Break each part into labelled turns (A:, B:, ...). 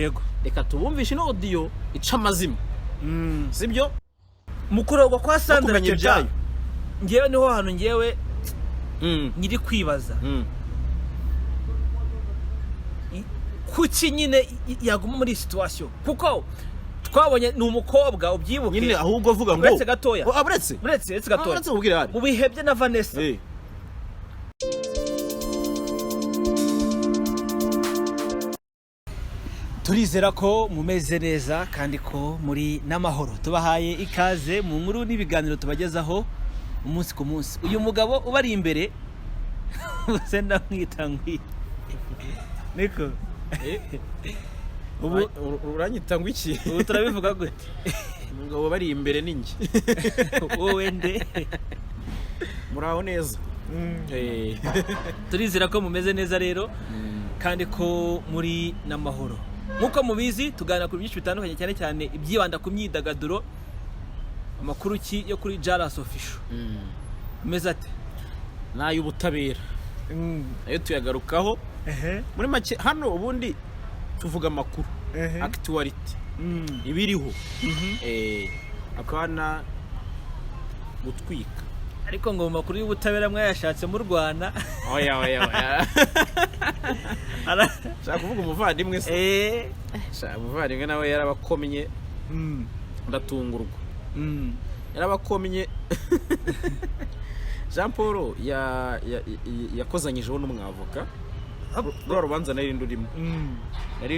A: yego
B: reka tubumvishe ino audio ica amazima sibyo
A: mukurogwa kwa Sandra Teta ngewe niho hano ngewe nyiri kwibaza kuki nyine yaguma muri situation kuko twabonye ni umukobwa ubyibuke
B: nyine ahubwo vuga ngo
A: uretse gatoya
B: uretse
A: gatoya mu bihebye na Vanessa turizera ko mumeze neza kandi ko muri n'amahoro tubahaye ikaze mu nkuru n'ibiganiro tubagezaho umunsi ku munsi uyu mugabo ubari imbere usenda mwita ngwi niko
B: ubu uranyita ngo iki
A: ubu turabivuga gute
B: umugabo bari imbere ninjye
A: wowe nde
B: muraho neza
A: turizera ko mumeze neza rero kandi ko muri n'amahoro nkuko mubizi tuganira ku byinshi bitandukanye cyane cyane ibyibanda ku myidagaduro amakuru ki yo kuri JALAS official meze ate
B: n'ay'ubutabera ayo tuyagarukaho muri make hano ubundi tuvuga amakuru actuality ibiriho akana gutwika
A: ariko ngo mu makuru y'ubutabera mwayashatse mu Rwanda
B: oya shaka kuvuga umuvandimwe se shaka umuvandimwe nawe yarabakomye ndatungurwa yarabakomye Jean Paul yakozanyijeho n'umwavoka rwa rubanza nari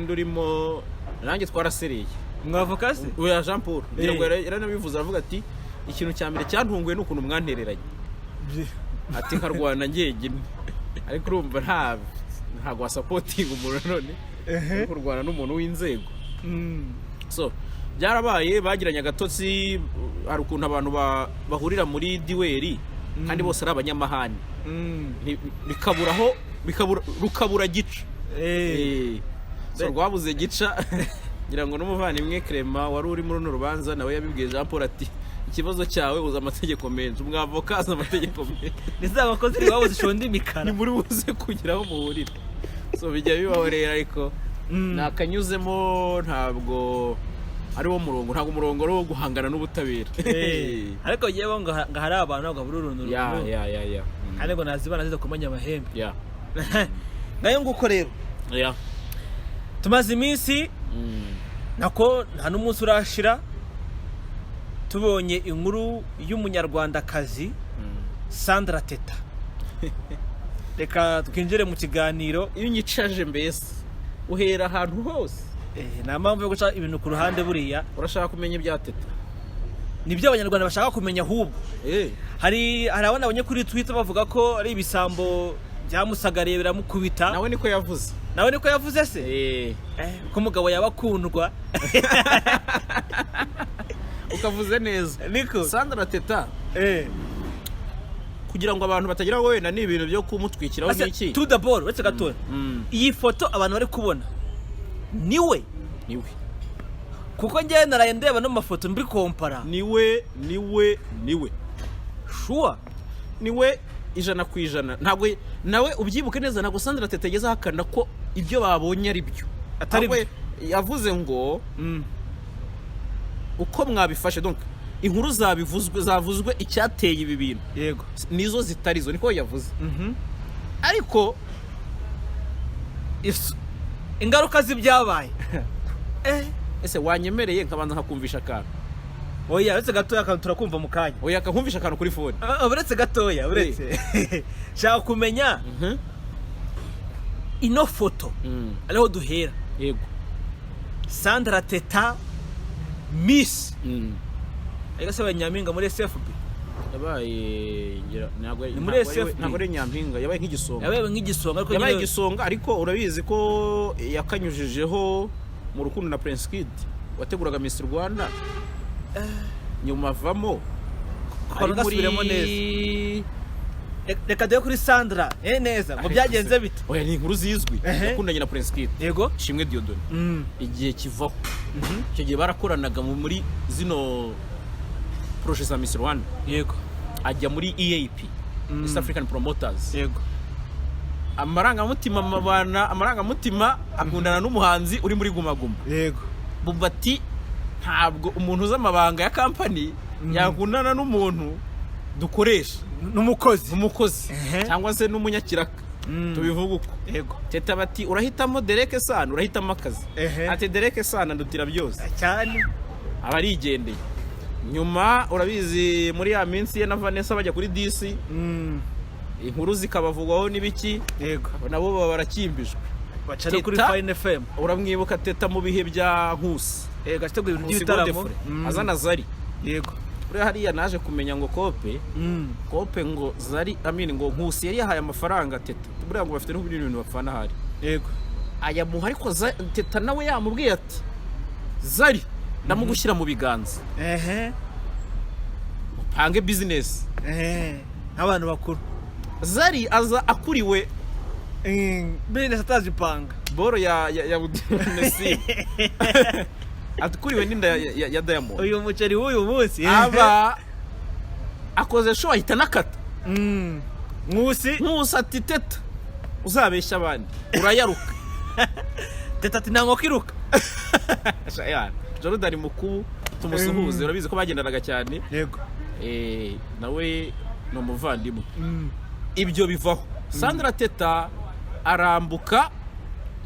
B: ndurimo nanjye twarasereye
A: umwavoka se
B: oya Jean Paul ngira ngo yaranabivuze avuga ati ikintu cya mbere cyantunguye n'ukuntu mwantereranye ati nkarwana ngegine ariko urumva ntago wasapotinga umuntu none kurwana n'umuntu w'inzego so byarabaye bagiranye agatotsi hari ukuntu abantu bahurira muri diweri kandi bose ari abanyamahane rukabura gica so rwabuze gica ngira ngo n'umuvandimwe Clement wari uri muri runo rubanza nawe yabibwiye Jean Paul ati ikibazo cyawe uza amategeko menshi umwavoka aza amategeko menshi
A: nizabakozi babo zishonda imikara
B: ni muri buze kugiraho muhurira so bijya bibahorera ariko nakanyuzemo ntabwo ari wo murongo ntabwo umurongo wo guhangana n'ubutabera
A: ariko yewe ngo hari abantu bagabura uruntu
B: ya
A: ariko nazibana ziza kumanya amahembe
B: ya
A: ngayo nguko rero tumaze iminsi nako nta n'umunsi urashira tubonye inkuru y'umunyarwandakazi Sandra Teta reka twinjire mu kiganiro
B: iyo unyicaje mbese uhera ahantu hose
A: nta mpamvu yo guca ibintu ku ruhande buriya
B: urashaka kumenya ibya Teta
A: nibyo abanyarwanda bashaka kumenya ahubwo hari abana abonye kuri Twitter bavuga ko ari ibisambo byamusagariye biramukubita
B: nawe niko
A: yavuze se ko umugabo yabakundwa
B: ukavuze neza
A: niko
B: Sandra Teta kugira ngo abantu batagira ngo wenda ni ibintu byo kumutwikiraho n'iki
A: to the ball uretse gatoya iyi foto abantu bari kubona niwe kuko njye naraye ndeba no mafoto mbi kompara
B: niwe
A: sure
B: niwe 100% ntabwo nawe ubyibuke neza ntabwo Sandra Teta yageze hakana ko ibyo babonye ari byo atari yavuze ngo uko mwabifashe donc inkuru zavuzwe icyateye ibi bintu
A: yego
B: nizo zitarizo niko yavuze ariko
A: ingaruka z'ibyabaye
B: ese wanyemereye nkabanza nkakumvisha akantu
A: oya uretse gatoya akantu turakumva mu kanya
B: oya akumvisha akantu kuri phone
A: uretse gatoya uretse shaka kumenya ino foto ariho duhera
B: yego
A: Sandra Teta Miss ariko se abanyampinga muri SFB
B: yabaye ntabwo ari nyampinga yabaye nk'igisonga yabaye igisonga ariko urabizi ko yakanyujijeho mu rukundo na Prince Kid wateguraga Miss Rwanda nyuma avamo
A: gasubiremo neza reka dore kuri Sandra neza ngo byagenze bite
B: oya ni inkuru zizwi yakundanye na Prince Kid
A: yego
B: Shimwe Diodone igihe kivaho icyo gihe barakoranaga muri zino projet za Miss Rwanda
A: yego
B: ajya muri EAP East African Promoters
A: yego
B: amarangamutima akundana n'umuhanzi uri muri Guma Guma.
A: Yego.
B: Bumva ati ntabwo umuntu uzi amabanga ya kampani yakundana n'umuntu dukoresha n'umukozi cyangwa se n'umunyakiraka. Tubivuga uko.
A: Yego.
B: Teta bati urahitamo Derek Sana urahitamo akazi. Ati Derek Sana ndutira byose.
A: Cyane.
B: Abarigendeye. Nyuma urabizi muri ya minsi ye na Vanessa bajya kuri DC. Inkuru zikabavugwaho n'ibiki.
A: Yego.
B: Nabo baba barakimbijwe.
A: Baca no kuri Fine FM.
B: Uramwibuka Teta mu bihe bya Nkusi.
A: Yego, ategura ibintu by'ibitaramo.
B: Azana Zari.
A: Yego.
B: Kuri hariya naje kumenya ngo Kope ngo Zari ngo Nkusi yari yahaye amafaranga Teta. Buriya ngo bafite n'ibintu bapfana hari.
A: Yego.
B: Aya muha ariko Teta nawe yamubwiye ati Zari ndamugushyira mu biganza. Mupange business.
A: Abantu bakuru.
B: Zari aza akuriwe
A: business atazipanga.
B: Boro ya Messi. Atukuriwe n'inda ya Diamond.
A: Uyu muceri w'uyu munsi
B: aba akoze show ahita nakata.
A: Nkusi
B: ati Teta uzabeshya abandi urayaruka.
A: Teta ati ntango kiruka.
B: Shaya Jordan Mukubu tumusuhuze urabizi ko bagendanaga cyane.
A: Yego.
B: Nawe no muvandimwe. Ibyo bivaho. Sandra Teta arambuka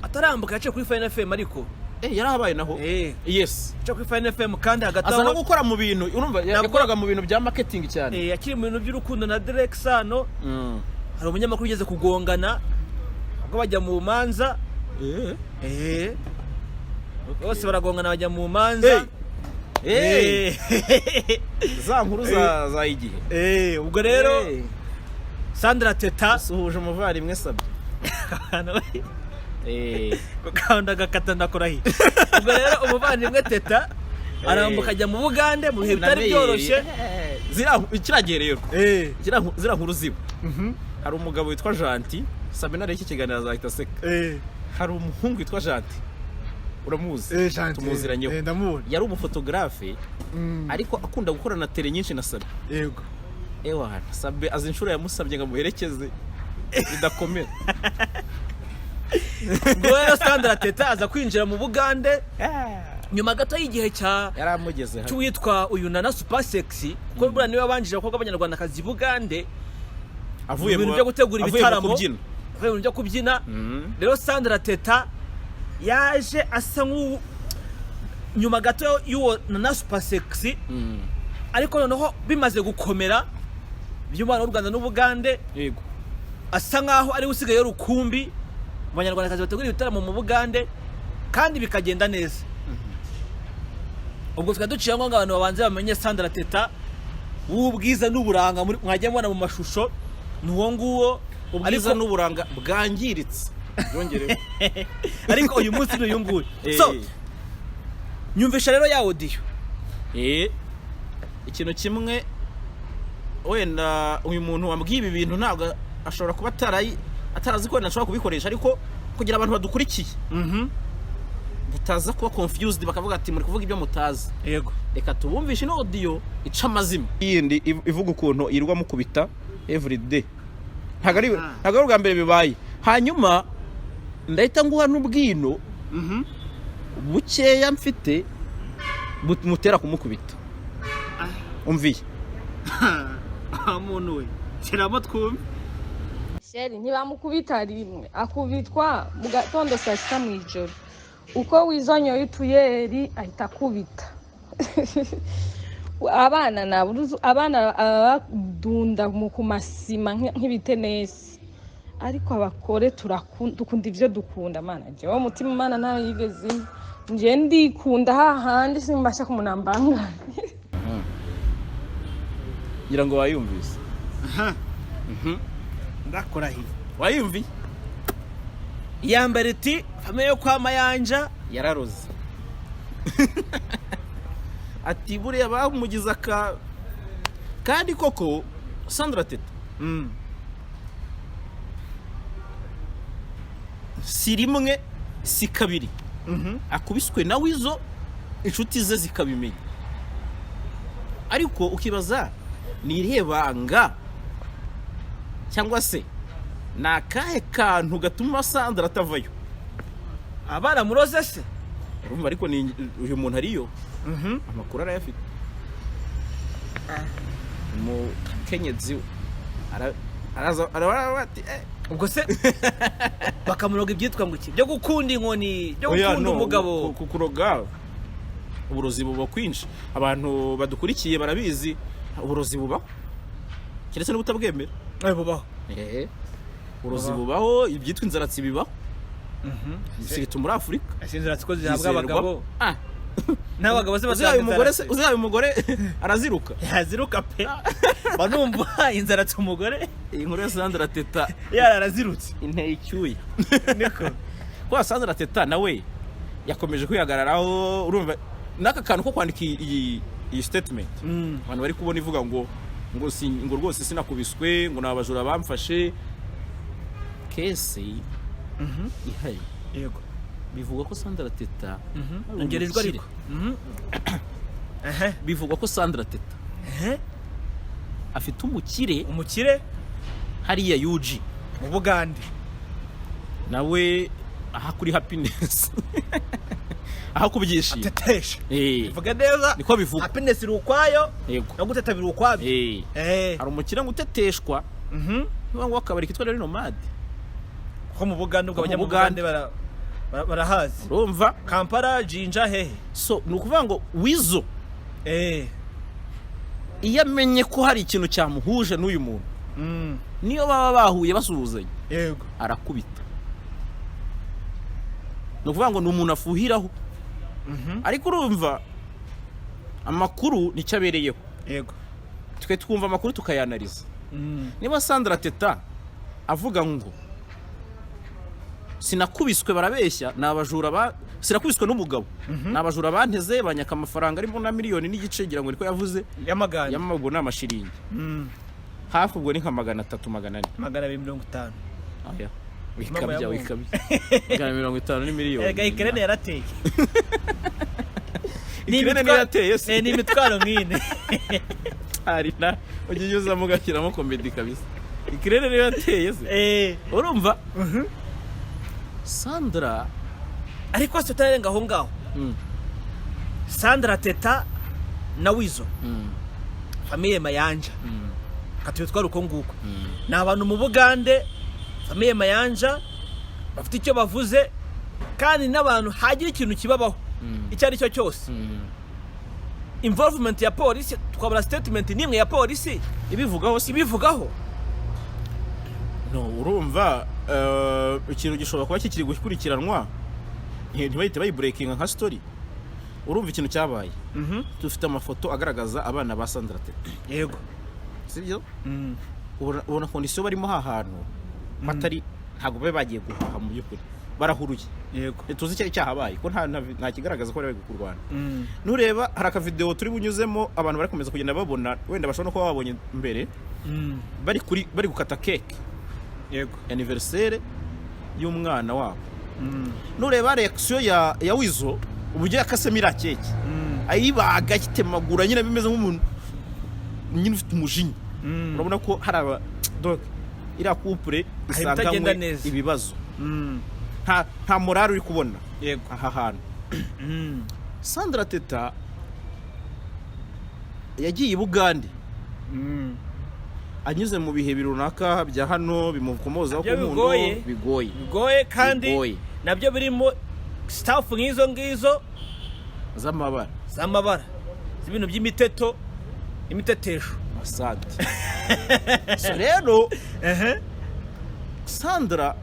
A: atarambuka yace kuri Fine FM ariko
B: yarahabaye naho. Yes.
A: Cyo kuri Fine FM kandi hagataho
B: azana gukora mu bintu urumva yakoraga mu bintu bya marketing cyane.
A: Yakiri mu bintu by'urukundo na Derek Sano. Hari umunyamakuru ugeze kugongana ubwo bajya mu manza. Bose baragongana bajya mu manza.
B: Za nkuru za igihe.
A: Ubwo rero Sandra Teta
B: suhuje umuvandimwe Sabye.
A: Kukanda gakata ndakurahi. Ubwo rero umuvandimwe Teta arambuka ajya mu Bugande mu bihe bitari byoroshye.
B: Kiragiye rero. Zira nkuru ziba. Hari umugabo witwa Janti, Sabina rero iki kiganiro azahita seka. Hari umuhungu witwa Janti. Uramuzi? Tumuziranyeho. Yari umufotographe ariko akunda gukora na tele nyinshi na Sabe.
A: Yego.
B: Ewa Sabe azi inshuro yamusabye ngo amuherekeze bidakomera.
A: Ngo rero Sandra Teta aza kwinjira mu Bugande nyuma gato y'igihe
B: yaramugeze
A: cy'uwitwa uyu Nana Super Sexy kuko bura niwe wabanjije abakobwa b'Abanyarwanda kazi Bugande avuye mu byo gutegura ibitaramo avuye mu byo kubyina. Rero Sandra Teta yaje asa nyuma gato y'uwo Nana Super Sexy ariko noneho bimaze gukomera by'umwana w'u Rwanda n'Ubugande.
B: Yego.
A: Asa nkaho ari usigaye rukumbi Abanyarwanda kazi bategura ibitaramo mu Bugande kandi bikagenda neza. Ubwo twaduciye ngo abantu babanze bamenye Sandra Teta w'ubwiza n'uburanga mwajya mubona mu mashusho nuwo nguwo
B: ubwiza n'uburanga bwangiritse yongerewe.
A: Ariko uyu munsi n'uyu nguyu. So nyumvisha rero ya audio.
B: Ikintu kimwe wenda uyu muntu wambwiye ibi bintu ntabwo ashobora kuba atarazi ko nashobora kubikoresha ariko kugira abantu badukurikiye butaza kuba confused bakavuga ati muri kuvuga ibyo mutazi.
A: Yego.
B: Reka tubumvishe ino audio ica amazima yindi ivuga ukuntu irwa mukubita every day. Ntago ari ubwa mbere bibaye. Hanyuma ndahita nguha n'ubwino bukeya mfite mutera kumukubita. Umviye
A: umuntu we kiramo twumve.
C: Sheri ntibamukubita rimwe akubitwa mu gatondo saa sita mu ijoro uko wizonyoye utuyeri ahita akubita. abana badunda ku masima nk'ibitenesi ariko abakore dukunda ibyo dukunda mana jewe umutima mana nawe yigeze nje ndikunda hahandi simbasha kumunambanga.
B: ngira ngo wayumvise.
A: Ndakora hi
B: wayumvi
A: yambere iti fame yo kwa Mayanja
B: yararoze. Ati buriya bamugiza kandi koko Sandra Teta si rimwe si kabiri akubiswe na wizo inshuti ze zikabimenya ariko ukibaza ni irihe banga cyangwa se nakahe kantu gatuma Sandra atavayo
A: abana muroze se
B: urumva ariko ni uyu muntu ariyo amakuru arayafite mu kenyezi araza ati
A: ubwo se bakamuroga ibyitwa ngo iki byo gukunda inkoni byo gukunda umugabo
B: kukuroga uburozi buba kwinshi abantu badukurikiye barabizi uburozi bubaho keretse n'ubutabwemera
A: bubaho
B: uburozi bubaho ibyitwa inzaratsi bibaho sirito muri Afurika
A: inzaratsi ko zihabwa abagabo n'abagabo se
B: uzaye umugore araziruka
A: yaziruka pe banumva inzaratsi umugore
B: inkuru ya Sandra Teta
A: yarazirutse
B: inteye icyuya
A: niko
B: kwa Sandra Teta nawe yakomeje kwihagararaho urumva naka kantu ko kwandika iyi statement abantu bari kubona ivuga ngo rwose sinakubiswe ngo nabajura bamfashe kese ihari
A: yego
B: bivugwa ko Sandra Teta
A: ngerejwe ariko
B: bivugwa ko Sandra Teta afite umukire hariya UG
A: mu Bugande
B: nawe aha kuri happiness aha kubyishima
A: tetesha bivuga neza
B: niko bivuga
A: happiness iri ukwayo no guteta biri ukwabyo
B: hari umukire ngo uteteshwa ngo akabari kitwa rero nomade
A: ko mu Bugande ubwo abanyamugande barahazi
B: urumva
A: Kampala Jinja hehe
B: so nukuvuga ngo wizo iyo amenye ko hari ikintu cyamuhuje n'uyu muntu niyo baba bahuye basuhuzanya
A: yego
B: arakubita nukuvuga ngo ni umuntu afuhiraho ariko urumva amakuru nicyo abereyeho
A: yego
B: twe twumva amakuru tukayanariza niba Sandra Teta avuga ngo sinakubiswe barabeshya nabajura sinakubiswe n'umugabo nabajura banteze banyaka amafaranga arimo na miliyoni n'igice gira ngo niko yavuze
A: yamagana
B: yamago n'amashiringi hafi ubwo ni nka 300 400
A: 250
B: aya wikabya 250 ni miliyoni
A: ega Ikirene yarateye
B: Ikirene yarateye
A: se ni mitwaro nkine
B: ari na ugiye mu gakiramo comedy kabisa Ikirene yarateye se urumva Sandra
A: ariko se utarenga aho ngaho Sandra Teta na Wizo famille Mayanja katuye twaruko nguko na abantu mu Bugande famille Mayanja bafite icyo bavuze kandi n'abantu hagira ikintu kibabaho icyo ari cyo cyose involvement ya police twabara statement nimwe ya police ibivugaho
B: no urumva ikintu gishobora kuba kikiri gukurikiranwa ntibahite bayibreakinga nka story urumva ikintu cyabaye dufite amafoto agaragaza abana ba Sandra Teta
A: yego
B: sibyo ubona condition barimo hahantu matari ntago babe bagiye guhaha mu byukuri barahuruye
A: yego
B: tuzi cyari cyahabaye ko nta kigaragaza ko bari gukurwana nureba hari aka video turi bunyuzemo abantu bari komeza kugenda babona wenda bashobora no kuba babonye mbere bari gukata cake
A: yego
B: anniversaire y'umwana wabo nureba reaction ya Wizo uburyo yakasemo ira keke ayibaga kitemagura nyine bimeze nk'umuntu nyine ufite umujinya urabona ko hari aba donc ira couple isangamwe ibibazo nta morale uri kubona
A: yego
B: aha hantu Sandra Teta yagiye i Bugande anyuze mu bihe birunaka bya hano bimukomozaho ku muntu
A: bigoye kandi nabyo birimo staff ngizo z'amabara z'ibintu by'imiteto imitetesho
B: asante so rero Sandra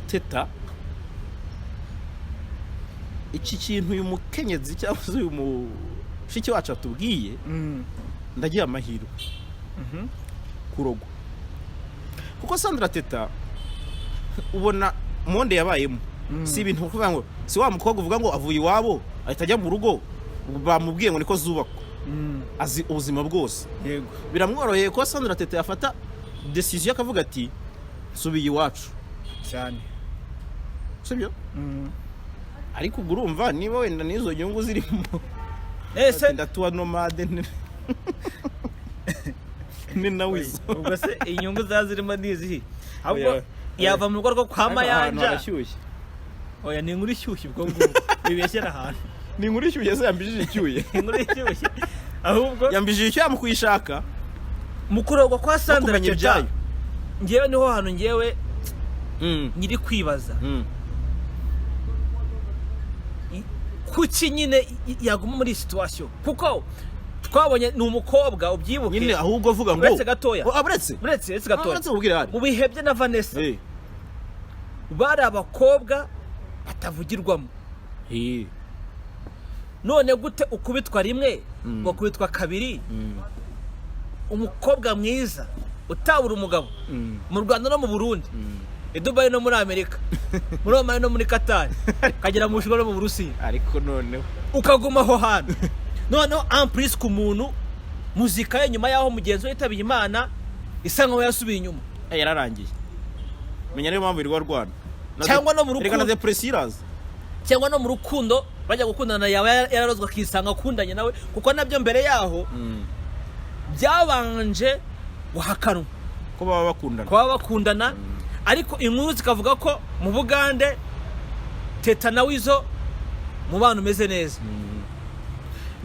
B: Teta iki kintu uyu mukenyezi cyangwa uyu mushiki wacu atubwiye ndagiye amahirwe kurogwa kuko Sandra Teta ubona monde yabayemo si ibintu kuvuga ngo si wa mukobwa uvuga ngo avuye iwabo ahita ajya mu rugo bamubwiye ngo niko zubakwa azi ubuzima bwose
A: yego
B: biramworoheye ko Sandra Teta yafata decision akavuga ati subiye iwacu
A: cyane
B: sibyo ariko ubwo urumva niba wenda nizo nyungu zirimo
A: ese
B: ndatuwa nomade ni na wizo
A: ubwo se inyungu zazirimo nizihi ahubwo yava mu rugo rwo kwa Mayanja
B: arashyushye
A: oya ni inkuru ishyushye ubwo ngubwo bibeshyera ahantu
B: ni inkuru ishyushye se yambijije icyuye
A: inkuru ishyushye ahubwo
B: yambijije icyo yamukuyishaka
A: mu kurogwa kwa Sandra
B: kumenya
A: Teta
B: ibyayo.
A: ngewe niho hantu ngewe nyiri kwibaza kuki nyine yaguma muri situation kuko twabonye ni umukobwa ubyibuke
B: nyine ahubwo avuga ngo
A: uretse gatoya
B: uretse
A: gatoya
B: uretse ubwire hari
A: mu bihebye na Vanessa bari abakobwa batavugirwamo none gute ukubitwa rimwe ukubitwa kabiri umukobwa mwiza utabura umugabo mu Rwanda no mu Burundi i Dubai no muri Amerika muri Oman no muri Qatar kagera mu Bushinwa no mu Burusiya
B: ariko noneho
A: ukaguma aho hantu noneho en plus ku muntu muzika ye nyuma yaho mugenzi we yitabiye Imana isa nkaho yasubiye inyuma
B: yararangiye menya niyo mpamvu irwa Rwanda
A: cyangwa no mu
B: rukundo reka na depressiraza
A: cyangwa no mu rukundo bajya gukundana yawe yararozwa kisanga akundanye nawe kuko nabyo mbere yaho byabanje guhakanwa
B: ko baba bakundana
A: ariko inkuru zikavuga ko mu Bugande Teta na Wizo mu bantu umeze neza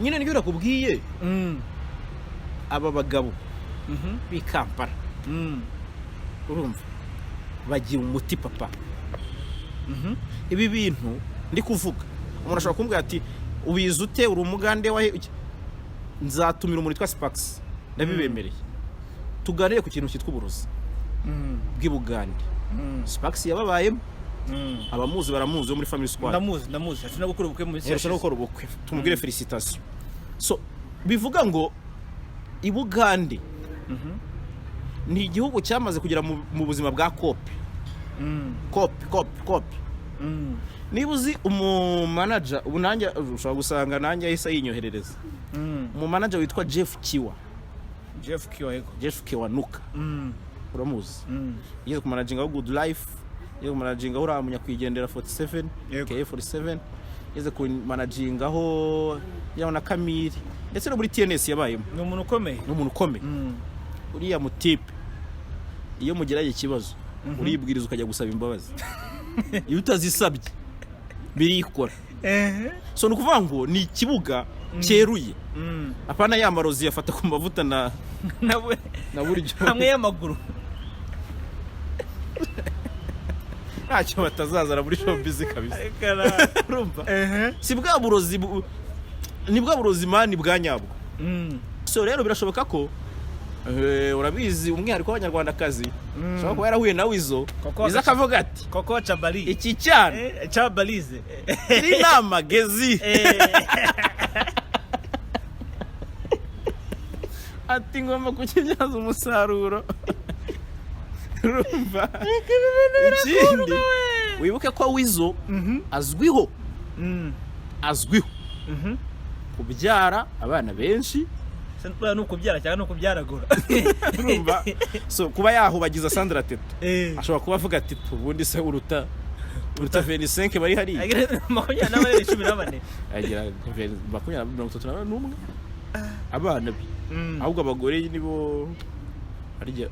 B: nyine nibyo nakubwiye aba bagabo bikampara urumva bagira umuti papa ibi bintu ndi kuvuga umuntu ashobora kumbwira ati ubizi ute uri umugande wa nzatumira umuntu witwa Spax ndabibemereye tuganire ku kintu cyitwa uburozi bw'Ibugande Spax yababayemo abamuzi baramuzi muri family squad
A: ndamuzi ashobora gukora ubukwe mu
B: isi ashobora gukora ubukwe tumubwire felicitation so bivuga ngo Ibugande ni igihugu cyamaze kugera mu buzima bwa kopi niba uzi umumanager ubu nanjye ushobora gusanga nanjye ahise yinyoherereza umumanager witwa Jeff Kiwa nuka uramuzi yize ku managing wa Good Life yize ku managing aho uramunya kwigendera 47 K47 yize ku managing aho yabona Kamiri ndetse no muri TNS yabayemo
A: ni umuntu ukomeye
B: uriya mutipe iyo mugeraye ikibazo uribwiriza ukajya gusaba imbabazi iyo utazisabye birikora so nukuvuga ngo ni ikibuga cyeruye apana yamarozi yafata ku mavuta na buryo
A: hamwe y'amaguru
B: ntacyo batazazana muri showbiz kabisa urumva si bwa burozi ni bwa burozi mani bwa nyabwo so rero birashoboka ko urabizi umwihariko w'Abanyarwandakazi ushobora kuba yarahuye na Wizo iza akavuga ati
A: koko Chabali
B: iki cyana
A: Chabalize
B: iri nama gezi ati ngomba kukibyaza umusaruro urumva ikindi wibuke ko Wizo azwiho kubyara abana benshi
A: Sandra no kubyara cyangwa no kubyaragura
B: urumva so kuba yahubagiza Sandra Teta ashobora kuba avuga ati ubundi se uruta 25 bari hari
A: makunya n'abari 14
B: agira 31 abana bi ahubwo abagore nibo arije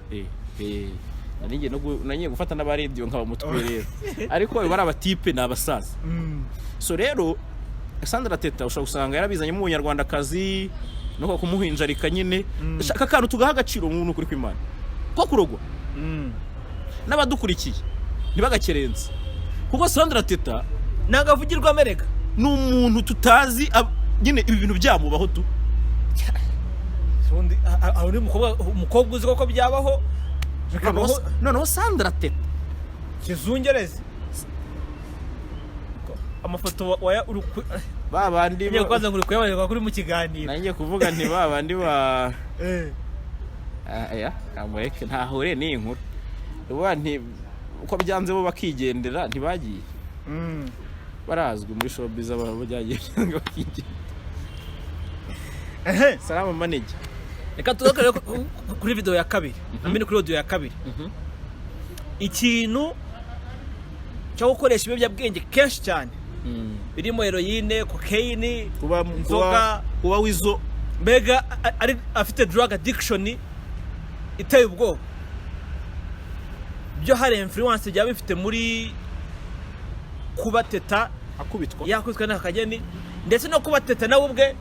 B: nanye gufata n'abaredio nkaba mutwerera ariko bari abatipe n'abasaza so rero Sandra Teta ushobora gusanga yarabizanye mu Nyarwandakazi nuko kumuhinjarika nyine shaka kantu tugaha agaciro umuntu kuri kw'Imana ko kurogwa n'abadukurikiye ntibagakerenze kuko Sandra Teta
A: nagavugirwa Amerika
B: ni umuntu tutazi nyine ibi bintu byamubaho tu
A: sundi ari umukobwa uzi ko byabaho
B: noneho Sandra Teta
A: kizungereze amafoto waya
B: babandi
A: ngiye kwaza nguri kuyabareka kuri mu kiganiro
B: nanjye kuvuga nti babandi ba amureke ntahure ni inkuru uba nti uko byanze bo bakigendera ntibagiye barazwi muri showbiz abantu byagiye ngo bakigendera salama manager
A: reka tugakare kuri video ya kabiri amene kuri audio ya kabiri ikintu cyo gukoresha ibiyobyabwenge kenshi cyane birimo heroine cocaine
B: kuba Wizo
A: mbega ari afite drug addiction iteye ubwoba byo hari influence byaba bifite muri kuba Teta
B: akubitwa
A: yakubitwa n'akageni ndetse no kuba Teta nawe ubwe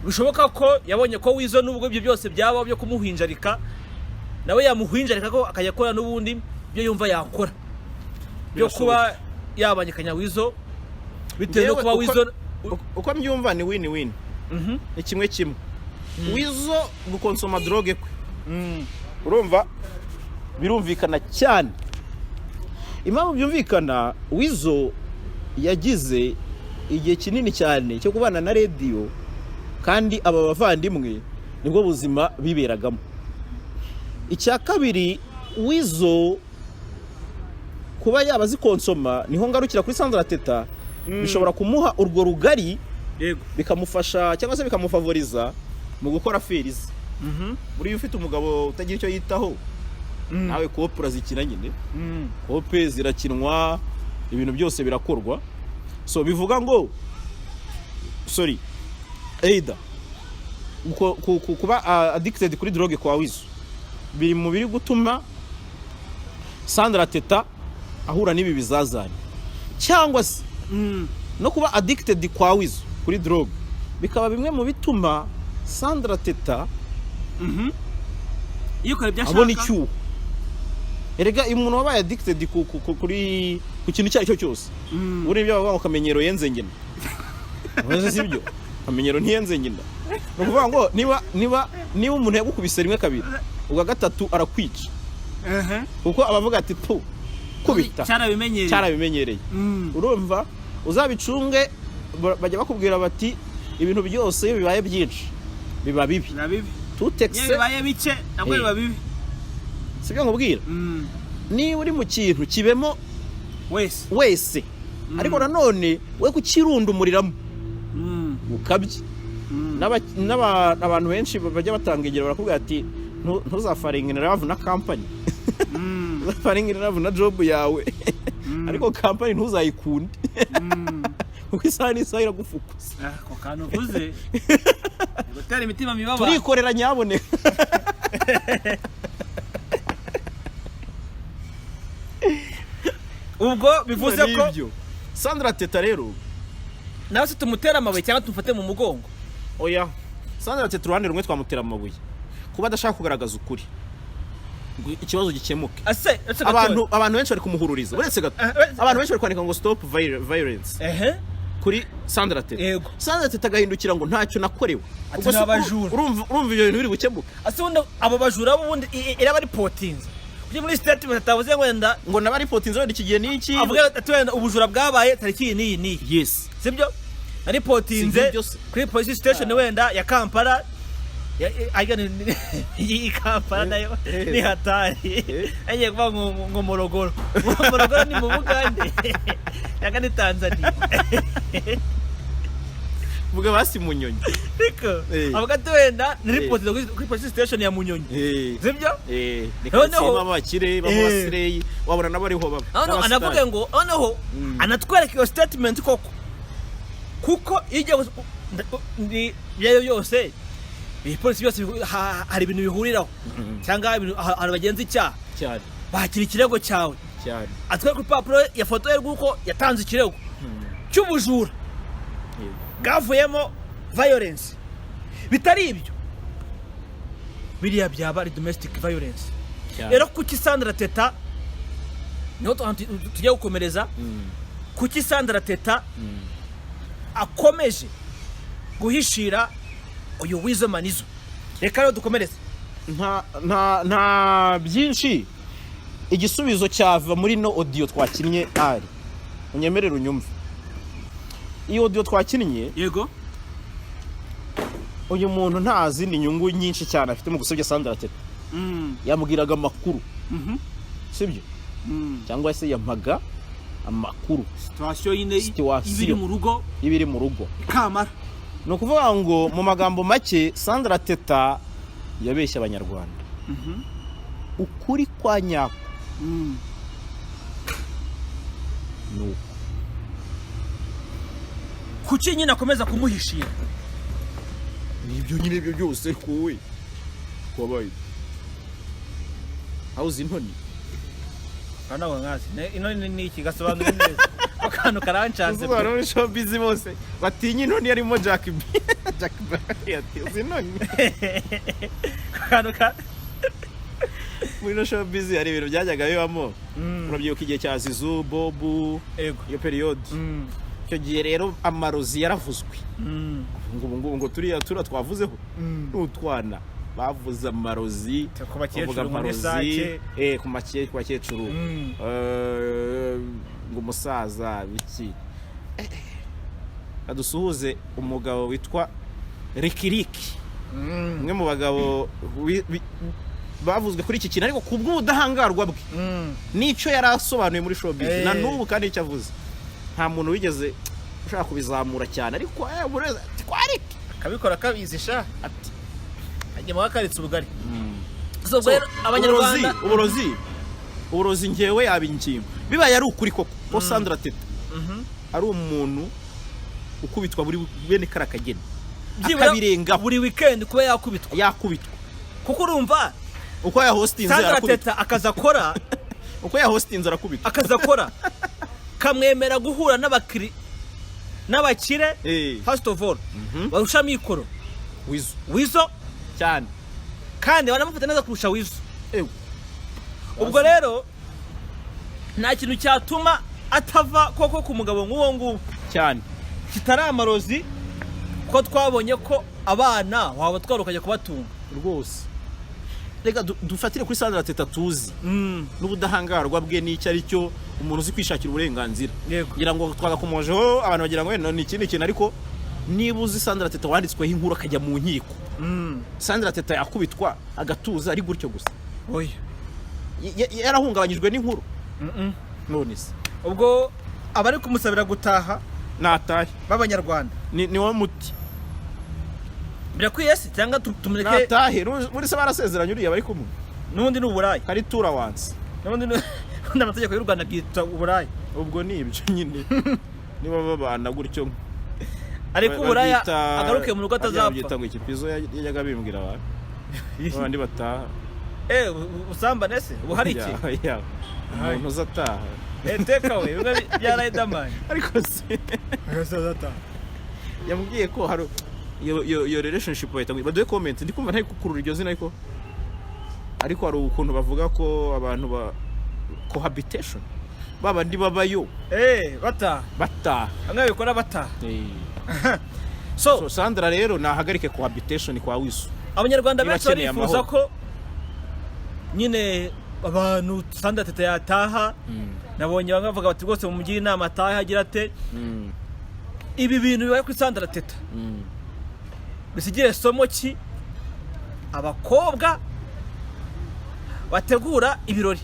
A: bishoboka ko yabonye ko Wizo n'ubwo ibyo byose byaba byo kumuhinjarika nawe yamuhinjarika ko akajya akora n'ubundi byo yumva yakora byo kuba yabanyikanya Wizo bitewe no kuba Wizo
B: uko mbyumva ni win ni kimwe kimwe Wizo gukonsoma drogue kwe urumva birumvikana cyane impamvu byumvikana Wizo yagize igihe kinini cyane cyo kubana na radio kandi aba bavandimwe nibwo buzima biberagamo icya kabiri Wizo kuba yabazi konsoma niho ngarukira kuri Sandra Teta bishobora kumuha urwo rugari
A: yego
B: bikamufasha cyangwa se bikamufavoriza mu gukora ferizi buri ufite umugabo utagira icyo yitaho nawe kopura zikina nyine kope zirakinwa ibintu byose birakorwa so bivuga ngo sorry either kuba addicted kuri drogue kwa Wizo biri mu biri gutuma Sandra Teta ahura n'ibi bizazane cyangwa se no kuba addicted kwa Wizo kuri drogue bikaba bimwe mu bituma Sandra Teta
A: iyo kare byashaka
B: abona icyuho erega umuntu wabaye addicted kuri ku kintu cyari cyose uri ibyo bavuga kamenyero yenze ngina baze sibyo kamenyero ntiyenze ngina no kuvuga ngo niba umuntu yagukubise rimwe kabiri ubwa gatatu arakwica kuko abavuga ati pu kubita cyarabimenyereye urumva uzabicunge bajya bakubwira bati ibintu byose iyo bibaye byinshi biba bibi tutexe
A: bibaye bike nabwo biba bibi
B: sibyo nkubwira ni uri mu kintu kibemo wese ariko nanone we kukirunda umuriramo ukabye n'abantu benshi bajya batangegera barakubwira ati ntuzafaringire love na company uzafaringire love na job yawe ariko company ntuzayikunde kuko isaha n'isaha iragufukuza
A: ako kantu uvuze gutera imitima mibaba
B: turikorera nyaboneka
A: ubwo bivuze ko
B: Sandra Teta rero
A: nawe se tumutera amabuye cyangwa tumufate mu mugongo
B: oya Sandra Teta uruhande rumwe twamutera amabuye kuba adashaka kugaragaza ukuri ikibazo gikemuke abantu benshi bari kumuhururiza uretse gato abantu benshi bari kwandika ngo stop violence kuri Sandra Teta Sandra Teta agahindukira ngo ntacyo nakorewe urumva ibyo bintu biri gukemuka
A: abo bajura bundi iraba ripotinze kuri muri statement atavuze ngo
B: naba ripotinze wenda ikigiye n'iki
A: avuga ati wenda ubujura bwabaye tariki ni
B: yes
A: sibyo ripotinze kuri police station wenda ya Kampala iyi Kampala nayo ni hatari agiye kuba ngo Morogoro ni mu Bugande yanga ni Tanzania
B: vuga basi Munyonyi
A: riko avuga ati wenda ni report kuri police station ya Munyonyi sibyo
B: noneho abakire bamwasireyi wabona nabariho baba
A: anavuga ngo noneho anatwereka iyo statement kuko ijya ni yayo yose polisi byose hari ibintu bihuriraho cyangwa hari bagenzi cyane bakira ikirego cyawe atwereka urupapuro ya foto ye rw'uko yatanze ikirego cy'ubujura bwavuyemo violence bitari ibyo biriya byaba ari domestic violence rero kuki Sandra Teta niho tujya gukomereza kuki Sandra Teta akomeje guhishira uyu Wizo Manizo reka rero dukomereze
B: nta byinshi igisubizo cyava muri no audio twakinnye ari unyemerera unyumve iyo audio twakinnye
A: yego
B: uyu muntu nta zindi nyungu nyinshi cyane afite mu gusebya Sandra Teta yamubwiraga amakuru sibyo cyangwa se yampaga amakuru
A: situation yine ibiri mu rugo kamara
B: no kuvuga ngo mu magambo make Sandra Teta yabeshya abanyarwanda ukuri kwa nyako no
A: kuki nyine akomeza kumuhishira
B: nibyo nyine byo byose kuwe kwabaye hauzi intoni
A: Hano nkazi inoni ni iki gasobanura neza akantu karanchanze
B: uzuba muri showbiz bose batinya intoni yarimo Jack B Jack B ati uzi intoni
A: akantu ka
B: muri showbiz hari ibintu byajyaga bibamo urabyibuka igihe cya Zizu Bobu iyo period icyo gihe rero amarozi yaravuzwe ngo turiya twavuzeho n'utwana bavuze amarozi
A: kuvuga amarozi
B: ku bakecuru ngo umusaza biki adusuhuze umugabo witwa Rikiriki umwe mu bagabo bavuzwe kuri iki kintu ariko kubw'ubudahangarwa bwe nico yarasobanuye muri showbiz na n'ubu kandi icyo avuze nta muntu wigeze ushaka kubizamura cyane ariko twariki
A: akabikora kabizisha ati ajye mwakaritse ubugari so rero abanyarwanda
B: uburozi ngewe yabingingo bibaye ari ukuri koko ko Sandra Teta ari umuntu ukubitwa buri bene karakagena akabirenga
A: buri weekend kuba yakubitwa kuko urumva
B: uko ya hostinze
A: Sandra Teta akazakora
B: uko ya hostinze arakubitwa
A: akazakora kamwemera guhura n'abakire first of all barusha mikoro wizo
B: cyane
A: kandi banamufata neza kurusha wizo ubwo rero nta kintu cyatuma atava koko ku mugabo nk'uwo nguwo
B: cyane
A: kitari amarozi ko twabonye ko abana waba twarukajya kubatunga
B: rwose rega dufatire kuri Sandra Teta tuzi n'ubudahangarwa bwe n'icyo ari cyo umuntu uzi kwishakira uburenganzira kugira ngo twagakomojeho abantu bagira ngo ni ikindi kintu ariko niba uzi Sandra Teta wanditsweho inkuru akajya mu nkiko Sandra Teta yakubitwa agatuza ari gutyo gusa
A: oya
B: yarahungabanyijwe n'inkuru none se
A: ubwo abari kumusabira gutaha
B: natahe
A: b'abanyarwanda
B: ni wo muti
A: birakwiye se cyangwa tumureke
B: natahe muri se barasezeranye uriya bari kumwe
A: n'undi n'uburayi
B: kari tura once
A: n'undi n'amategeko y'u Rwanda bwita uburayi
B: ubwo ni ibyo nyine niba babana gutyo
A: ariko uburaya agaruke mu rugo atazapfa
B: byita ngo ikipizo yajyaga bimbwira abantu abandi bataha
A: usambane se ubu hari iki
B: umuntu uzataha
A: teka we biba byaraye damani
B: ariko se
A: azataha
B: yambwiye ko hari iyo relationship bahita baduhe comment ndikumva ntari kukurura iryo zina ariko hari ukuntu bavuga ko abantu ba cohabitation babandi babayo bataha
A: amwe bikora bataha so
B: Sandra rero nahagarike cohabitation kwa wisu
A: abanyarwanda benshi barifuza ko nyine abantu Sandra Teta yataha nabonye bamwe bavuga bati rwose mu mujyi inama ataha agira ate ibi bintu bibaye kuri Sandra Teta bisigire somo ki abakobwa bategura ibirori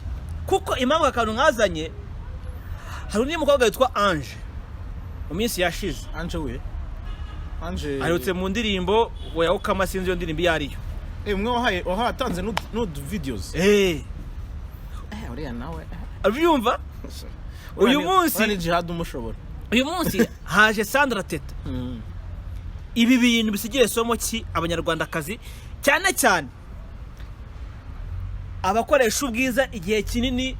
A: kuko impamvu akantu nkazanye hari undi mukobwa witwa Ange mu minsi yashize
B: Ange
A: arutse mu ndirimbo oya ukama sinzi iyo ndirimbo yariyo
B: umwe wahatanze no videos uriya nawe
A: abyumva uyu munsi
B: ni jihad umushobora
A: uyu munsi haje Sandra Teta ibi bintu bisigiye somo ki abanyarwandakazi cyane cyane abakoresha ubwiza igihe kinini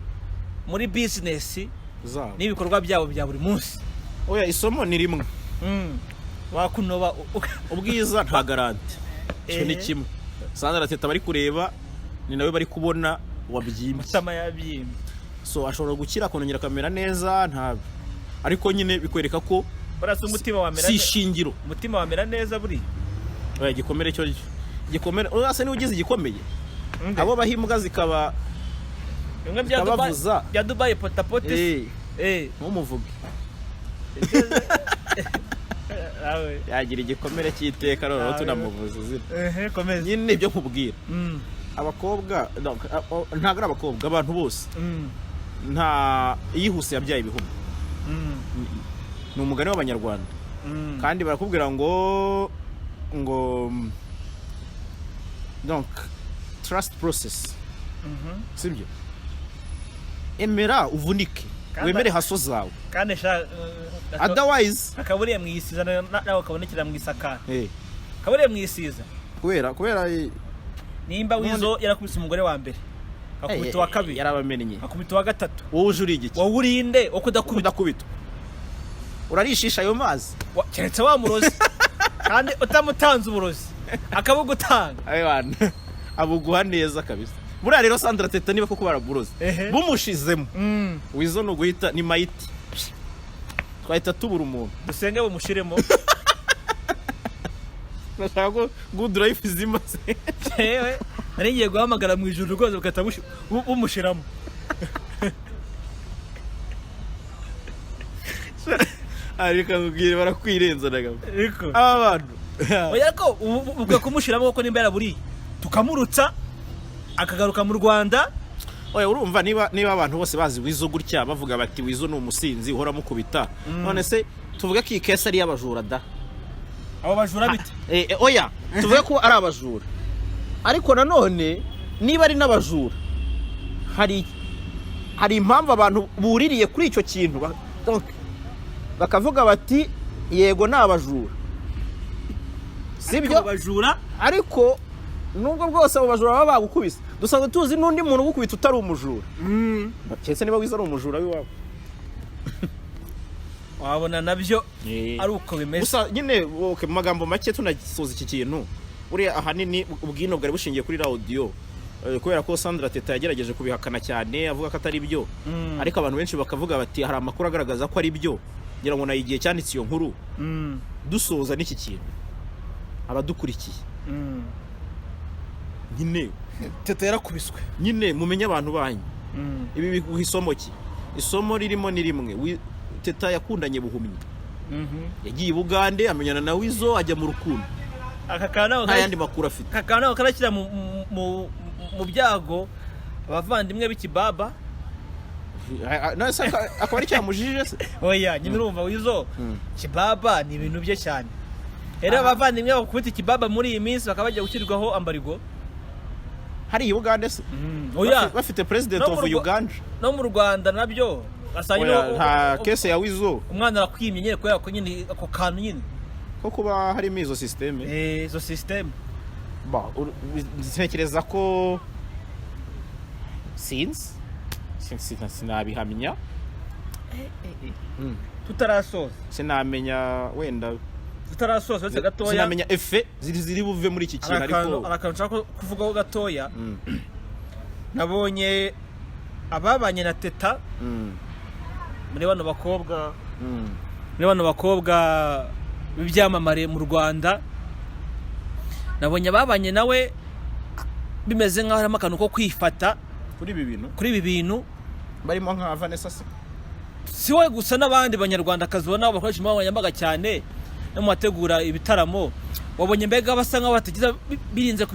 A: muri business n'ibikorwa byabo bya buri munsi
B: oya isomo ni rimwe
A: wakunoba
B: ubwiza nta garanti cyo ni kimwe Sandra Teta bari kureba ni nawe bari kubona wabyimbye
A: sama yabyimbye
B: so ashobora gukira konongera kamera neza nta ariko nyine bikwereka ko
A: barasa umutima wamera
B: si shingiro
A: umutima wamera neza buri
B: oya gikomere cyo gikomere urase ni ugize igikomeye abo bahimbwa zikaba
A: bimwe bya Dubai potapote
B: nk'umuvuge yagira igikomere cy'iteka rero tunamuvuza zira
A: komeza
B: nyine ibyo nkubwira abakobwa ntago ari abakobwa abantu bose nta yihuse yabyaye ibihumbi ni umugani w'abanyarwanda kandi barakubwira ngo donc trust process sibyo emera uvunike wemere haso zawe
A: kandi
B: otherwise
A: akaburiye mwisiza nawe kabonekera mwisakara kaburiye mwisiza
B: kubera
A: nimba wizo yarakubise umugore wa mbere akubita wa kabiri
B: yarabamenye
A: akubita wa gatatu
B: wowe ujuri igiki
A: wowe urinde wo kudakubita
B: urarishisha ayo mazi
A: keretse wa murozi kandi utamutanze uburozi akabugutanga
B: aywana abuguha neza kabisa buriya rero Sandra Teta niba koko baraburozi bumushizemo wizo no guhita ni mayiti twahita tubura umuntu
A: dusenge bumushiremo
B: nashaka ko good life zimaze
A: yewe nari ngiye guhamagara mu ijuru rwose bukata bumushiramo
B: ariko ngubwire barakwirenza nagabo
A: ariko
B: aba bantu
A: oya ko ubwo kumushiramo koko nimbera buri tukamurutsa akagaruka mu Rwanda.
B: Oya urumva niba abantu bose bazi wizo gutya bavuga bati wizo ni umusinzi uhora mukubita none se tuvuga ko iyi kesa ari y'abajura da
A: abo bajura bite
B: oya tuvuga ko ari abajura ariko nanone niba ari n'abajura hari impamvu abantu buririye kuri icyo kintu bakavuga bati yego ni abajura sibyo
A: abajura
B: ariko nubwo bwose abo bajura baba bagukubise dusanzwe tuzi n'undi muntu ugukubita utari umujura cyese niba wiza ari umujura w'iwabo
A: wabona nabyo ari uko bimeze
B: gusa nyine mu magambo make tunasoza iki kintu uriya ahanini ubwino bwari bushingiye kuri audio kubera ko Sandra Teta yagerageje kubihakana cyane avuga ko atari byo ariko abantu benshi bakavuga bati hari amakuru agaragaza ko ari byo ngira ngo na Igiye cyanditse iyo nkuru dusoza n'iki kintu abadukurikiye nyine
A: Teta yarakubiswe
B: nyine mumenye abantu banyu ibi isomo ki isomo ririmo ni rimwe Teta yakundanye buhumyi yagiye Bugande amenyana na Wizo ajya mu rukundo
A: akakana
B: yandi makuru afite
A: akakana karakira mu byago abavandimwe b'ikibaba
B: nase akaba ari cyamujije se
A: oya nyine urumva Wizo kibaba ni ibintu bye cyane era abavandimwe bakubita ikibaba muri iyi minsi bakabajya gukirirwaho ambarigo
B: hari Uganda se
A: oya
B: bafite president of Uganda
A: no mu Rwanda nabyo
B: asanyino nta case ya Wizo
A: umwana arakwimye nyine kubera ko nyine ako kantu nyine
B: ko kuba harimo izo system
A: izo system
B: ba ntekereza ko sinabihamya
A: tutarasoza
B: sinamenya wenda
A: tutarasoza wese gatoya
B: sinamenya efe ziri buve muri iki kintu ariko
A: arakanca kuvugaho gatoya nabonye ababanye na Teta muri bano bakobwa b'ibyamamare mu Rwanda nabonye ababanye nawe bimeze nk'aho harimo akantu ko kwifata
B: kuri ibi bintu barimo nka Vanessa
A: si we gusa n'abandi banyarwandakazi ubona nabo bakoresha imbuga nkoranyambaga cyane no muhategura ibitaramo wabonye mbega basa nk'aho batagize birinze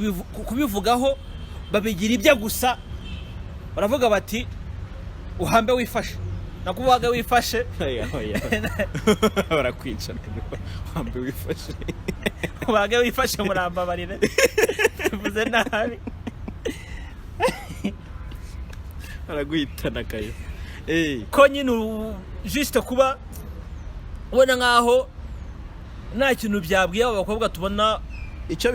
A: kubivugaho babigira ibyo gusa baravuga bati uhambe wifashe nakubaga wifashe
B: barakwica uhambe wifashe
A: ubaga wifashe murambabarire bivuze nabi
B: araguhitana kayo
A: ko nyine juste kuba ubona nkaho nta kintu byabwiye abo bakobwa tubona
B: icyo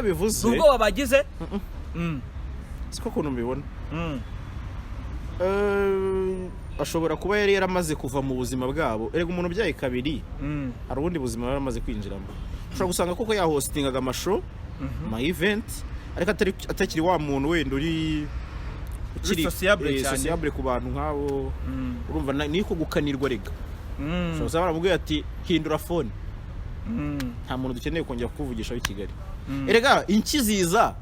B: bivuze
A: nubwo wabagize
B: siko kuntu mbibona ashobora kuba yari yaramaze kuva mu buzima bwabo erega umuntu byaye kabiri hari ubundi buzima yaramaze kwinjiramo ushobora gusanga koko yahostingaga amashow ama event ariko atakiri wa muntu wenda uri sociable ku bantu nk'abo urumva niko gukanirwa rega ushobora gusanga baramubwiye ati hindura phone nta muntu dukeneye kongera kuvugisha w'i Kigali erega inkiziza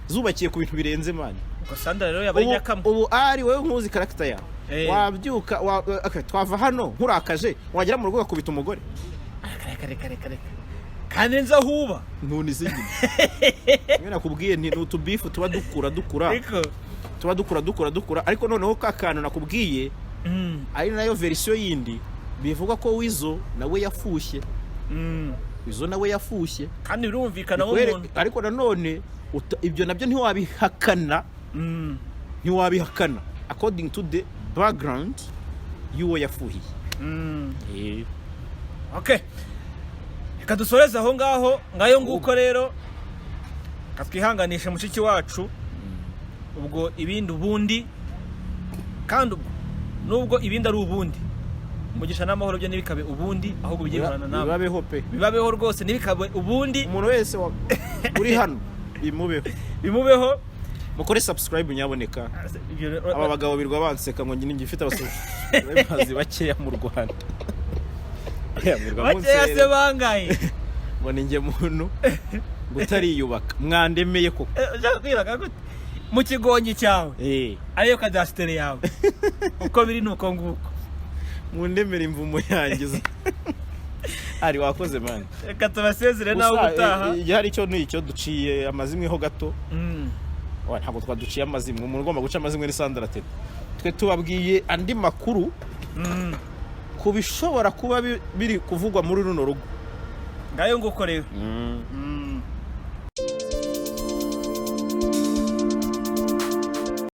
B: zubakiye ku bintu birenze mani
A: Sandra rero yabaye nyakama
B: ubu ari wewe nkuzi character yawe wabyuka twava hano nkurakaje wagera mu rugo gakubita umugore
A: kare kandi nza huba
B: nuni zindi mwe nakubwiye nti utubifu tuba dukura ariko noneho kakana nakubwiye ari nayo version yindi bivuga ko Wizo nawe yafushye Wizo nawe yafushye
A: kandi birumvikana nk'umuntu
B: ariko nanone ibyo nabyo ntiwabihakana according to the background y'uwo yafuhiye
A: okay reka dusoreze aho ngaho ngayo nguko rero katwihanganisha mushiki wacu ubwo ibindi ubundi kandi nubwo ibindi ari ubundi umugisha n'amahoro byo nibikabe ubundi ahubwo bigiye guhana nawe
B: bibabeho pe
A: bibabeho rwose nibikabe ubundi
B: umuntu wese uri hano
A: bimubeho
B: mukore subscribe nyaboneka aba bagabo birwa banseka ngo nyine ngifite abasubscribers bakeya mu Rwanda
A: bakeya se bangaye
B: ngo ninge muntu gutariyubaka mwandemeye koko
A: ushaka kwiraka gute mu kigonyi cyawe ariyo kadastere yawe uko biri nuko nguko
B: mundemera imvumo yangiza ari wakoze man
A: reka tubasezere nawe gutaha
B: hari icyo duciye amazimwe ho gato ntabwo twaduciye amazimwe umuntu ugomba guca amazimwe ni Sandra Teta twe tubabwiye andi makuru kubishobora kuba biri kuvugwa muri runo rugo
A: ngayo nguko rero